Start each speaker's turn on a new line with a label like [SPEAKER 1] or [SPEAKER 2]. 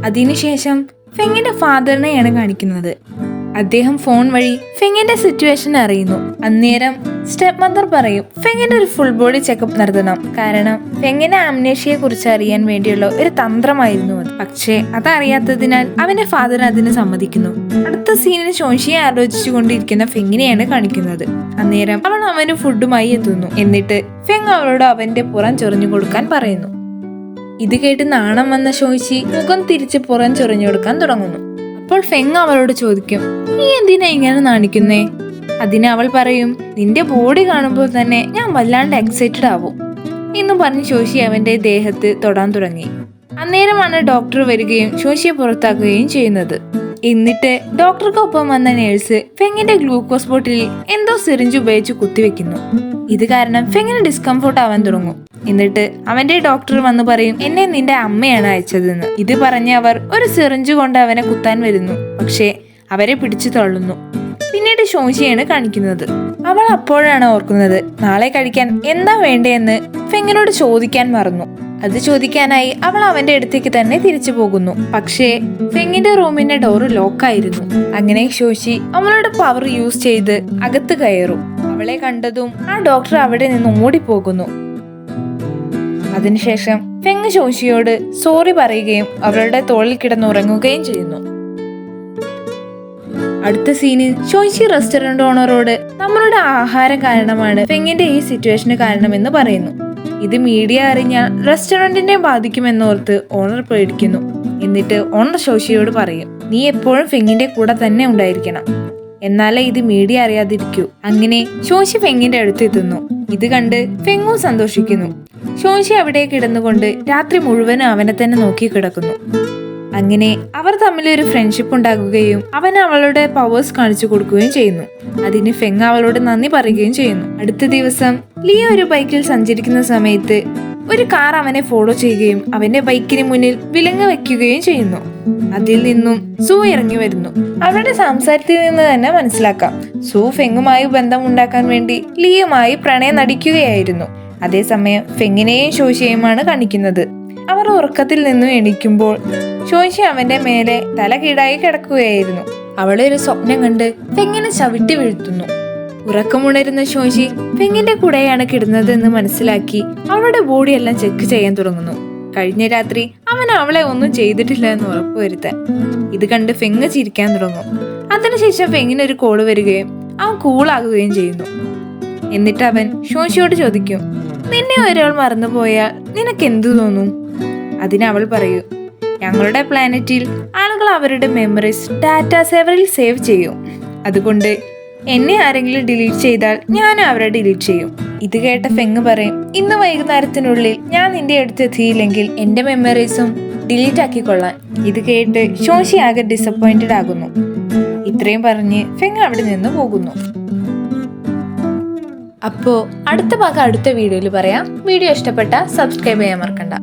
[SPEAKER 1] അതിനുശേഷം ഫെങ്ങിന്റെ ഫാദറിനെയാണ് കാണിക്കുന്നത്. അദ്ദേഹം ഫോൺ വഴി ഫെങ്ങിന്റെ സിറ്റുവേഷൻ അറിയുന്നു. അന്നേരം സ്റ്റെപ്പ് മദർ പറയും ഫെങ്ങിന്റെ ഒരു ഫുൾ ബോഡി ചെക്കപ്പ് നടത്തണം, കാരണം ഫെങ്ങിന്റെ ആംനേഷ്യയെ കുറിച്ച് അറിയാൻ വേണ്ടിയുള്ള ഒരു തന്ത്രമായിരുന്നു അത്. പക്ഷേ അതറിയാത്തതിനാൽ അവന്റെ ഫാദർ അതിന് സമ്മതിക്കുന്നു. അടുത്ത സീനിൽ ഷോൻഷിയെ ആലോചിച്ചു കൊണ്ടിരിക്കുന്ന ഫെങ്ങിനെയാണ് കാണിക്കുന്നത്. അന്നേരം അവൾ അവന് ഫുഡുമായി എത്തുന്നു. എന്നിട്ട് ഫെങ് അവളോട് അവന്റെ പുറം ചൊറിഞ്ഞു കൊടുക്കാൻ പറയുന്നു. ഇത് കേട്ട് നാണം വന്ന ഷോൻഷി മുഖം തിരിച്ച് പുറം ചൊറിഞ്ഞു കൊടുക്കാൻ തുടങ്ങുന്നു. അപ്പോൾ ഫെങ് അവളോട് ചോദിക്കും, നീ എന്തിനാ ഇങ്ങനെ നാണിക്കുന്നേ? അതിന് അവൾ പറയും, നിന്റെ ബോഡി കാണുമ്പോൾ തന്നെ ഞാൻ വല്ലാണ്ട് എക്സൈറ്റഡ് ആവും എന്ന് പറഞ്ഞ് ഷോഷി അവന്റെ ദേഹത്ത് തൊടാൻ തുടങ്ങി. അന്നേരമാണ് ഡോക്ടർ വരികയും ഷോഷിയെ പുറത്താക്കുകയും ചെയ്യുന്നത്. എന്നിട്ട് ഡോക്ടർക്കൊപ്പം വന്ന നേഴ്സ് ഫെങ്ങിന്റെ ഗ്ലൂക്കോസ് ബോട്ടിലിൽ എന്തോ സിറിഞ്ച് ഉപയോഗിച്ച് കുത്തിവെക്കുന്നു. ഇത് കാരണം ഫെങ്ങിന് ഡിസ്കംഫോർട്ട് ആവാൻ തുടങ്ങും. എന്നിട്ട് അവന്റെ ഡോക്ടർ വന്ന് പറയും, എന്നെ നിന്റെ അമ്മയാണ് അയച്ചതെന്ന്. ഇത് പറഞ്ഞ് അവർ ഒരു സിറിഞ്ച് കൊണ്ട് അവനെ കുത്താൻ വരുന്നു. പക്ഷേ അവരെ പിടിച്ചു തള്ളുന്നു. പിന്നീട് ഷോൻഷിയാണ് കാണിക്കുന്നത്. അവൾ അപ്പോഴാണ് ഓർക്കുന്നത് നാളെ കഴിക്കാൻ എന്താ വേണ്ടതെന്ന് ഫെങ്ങിനോട് ചോദിക്കാൻ മറന്നു. അത് ചോദിക്കാനായി അവൾ അവന്റെ അടുത്തേക്ക് തന്നെ തിരിച്ചു പോകുന്നു. പക്ഷേ ഫെങ്ങിന്റെ റൂമിന്റെ ഡോറ് ലോക്കായിരുന്നു. അങ്ങനെ ഷോഷി അവളുടെ പവർ യൂസ് ചെയ്ത് അകത്ത് കയറും. അവളെ കണ്ടതും ആ ഡോക്ടർ അവിടെ നിന്ന് ഓടിപ്പോകുന്നു. അതിനുശേഷം ഫെങ് ഷോഷിയോട് സോറി പറയുകയും അവളുടെ തോളിൽ കിടന്നുറങ്ങുകയും ചെയ്യുന്നു. അടുത്ത സീനിൽ ഷോഷി റെസ്റ്റോറന്റ് ഓണറോട് നമ്മളുടെ ആഹാരം കാരണമാണ് ഫെങ്ങിന്റെ ഈ സിറ്റുവേഷന് കാരണമെന്ന് പറയുന്നു. ഇത് മീഡിയ അറിഞ്ഞാൽ റെസ്റ്റോറന്റിനെ ബാധിക്കുമെന്നോർത്ത് ഓണർ പേടിക്കുന്നു. എന്നിട്ട് ഓണർ ഷോഷിയോട് പറയും, നീ എപ്പോഴും ഫെങ്ങിന്റെ കൂടെ തന്നെ ഉണ്ടായിരിക്കണം, എന്നാലേ ഇത് മീഡിയ അറിയാതിരിക്കൂ. അങ്ങനെ ഷോഷി ഫെങ്ങിന്റെ അടുത്തെത്തുന്നു. ഇത് കണ്ട് ഫെങ്ങും സന്തോഷിക്കുന്നു. ഷോഷി അവിടെ കിടന്നുകൊണ്ട് രാത്രി മുഴുവനും അവനെ തന്നെ നോക്കി കിടക്കുന്നു. അങ്ങനെ അവർ തമ്മിൽ ഒരു ഫ്രണ്ട്ഷിപ്പ് ഉണ്ടാകുകയും അവൻ അവളുടെ പവേഴ്സ് കാണിച്ചു കൊടുക്കുകയും ചെയ്യുന്നു. അതിന് ഫെങ് അവളോട് നന്ദി പറയുകയും ചെയ്യുന്നു. അടുത്ത ദിവസം ലിയോ ഒരു ബൈക്കിൽ സഞ്ചരിക്കുന്ന സമയത്ത് ഒരു കാർ അവനെ ഫോളോ ചെയ്യുകയും അവന്റെ ബൈക്കിന് മുന്നിൽ വിലങ്ങ് വെക്കുകയും ചെയ്യുന്നു. അതിൽ നിന്നും സൂ ഇറങ്ങി വരുന്നു. അവരുടെ സംസാരത്തിൽ നിന്ന് തന്നെ മനസ്സിലാക്കാം സൂ ഫെങ്ങുമായി ബന്ധം ഉണ്ടാക്കാൻ വേണ്ടി ലിയുമായി പ്രണയം നടിക്കുകയായിരുന്നു. അതേസമയം ഫെങ്ങിനെയും ഷോഷിയെയുമാണ് കാണിക്കുന്നത്. അവർ ഉറക്കത്തിൽ നിന്നും എണീക്കുമ്പോൾ ഷോഷി അവന്റെ മേലെ തല കീഴായി കിടക്കുകയായിരുന്നു. അവളെ ഒരു സ്വപ്നം കണ്ട് ഫെങ്ങിനെ ചവിട്ടി വീഴ്ത്തുന്നു. ഉറക്കമുണരുന്ന ഷോഷി ഫെങ്ങിന്റെ കൂടെയാണ് കിടന്നത് എന്ന് മനസ്സിലാക്കി അവളുടെ ബോഡിയെല്ലാം ചെക്ക് ചെയ്യാൻ തുടങ്ങുന്നു. കഴിഞ്ഞ രാത്രി അവൻ അവളെ ഒന്നും ചെയ്തിട്ടില്ല എന്ന് ഉറപ്പുവരുത്താൻ. ഇത് കണ്ട് ഫെങ് ചിരിക്കാൻ തുടങ്ങും. അതിനുശേഷം ഫെങ്ങിന് ഒരു കോള് വരികയും അവൻ കൂളാകുകയും ചെയ്യുന്നു. എന്നിട്ട് അവൻ ഷോഷിയോട് ചോദിക്കും, നിന്നെ ഒരാൾ മറന്നുപോയാൽ നിനക്ക് എന്തു തോന്നും? അതിന് അവൾ പറയൂ, ഞങ്ങളുടെ പ്ലാനറ്റിൽ ആളുകൾ അവരുടെ മെമ്മറീസ് ഡാറ്റാ സേവറിൽ സേവ് ചെയ്യും. അതുകൊണ്ട് എന്നെ ആരെങ്കിലും ഡിലീറ്റ് ചെയ്താൽ ഞാൻ അവരെ ഡിലീറ്റ് ചെയ്യും. ഇത് കേട്ട ഫെങ് പറയും, ഇന്ന് വൈകുന്നേരത്തിനുള്ളിൽ ഞാൻ നിന്റെ അടുത്ത് എത്തിയില്ലെങ്കിൽ എന്റെ മെമ്മറീസും ഡിലീറ്റ് ആക്കിക്കൊള്ളാൻ. ഇത് കേട്ട് ഷോഷി ആകെ ഡിസപ്പോയിന്റഡ് ആകുന്നു. ഇത്രയും പറഞ്ഞ് ഫെങ് അവിടെ നിന്ന് പോകുന്നു. അപ്പോ അടുത്ത ഭാഗം അടുത്ത വീഡിയോയിൽ പറയാം. വീഡിയോ ഇഷ്ടപ്പെട്ട സബ്സ്ക്രൈബ് ചെയ്യാൻ മറക്കണ്ട.